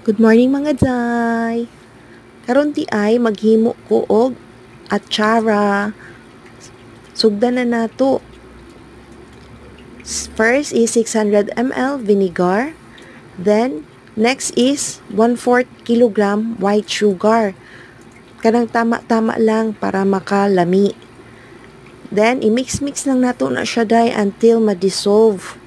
Good morning mga day! Karon ti ay maghimo ko og atsara. Sugdan na nato. First is 600 ml vinegar. Then, next is 1/4 kilogram white sugar. Kanang tama-tama lang para makalami. Then, i-mix-mix lang nato na siya day until ma-dissolve.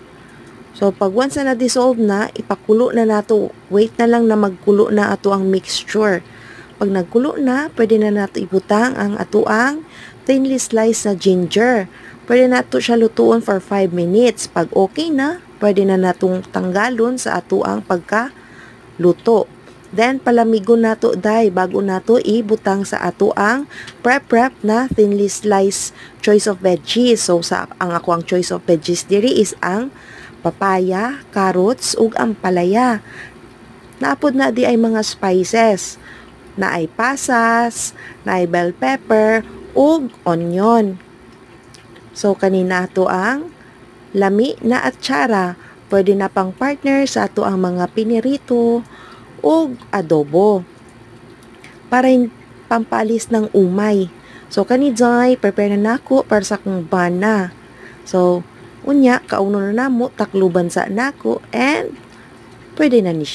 So, pag once na na-dissolve na, ipakulo na nato. Wait na lang na magkulo na ato ang mixture. Pag nagkulo na, pwede na nato ibutang ang ato ang thinly sliced na ginger. Pwede nato siya lutuon for 5 minutes. Pag okay na, pwede na natong tanggalon sa ato ang pagkaluto. Then, palamigon nato day bago nato ibutang sa ato ang prep na thinly sliced choice of veggies. So, ang ako ang choice of veggies diri is ang papaya, carrots, ug ampalaya. Naapod na di ay mga spices. Na ay pasas, na ay bell pepper, ug onion. So, kanina ato ang lami na atsara. Pwede na pang partner sa ato ang mga pinirito ug adobo. Para pampalis ng umay. So, kanijay, prepare na nako para sa kong bana. So, unya, kauno na namo, takluban sa nako, and pwede na ni siya.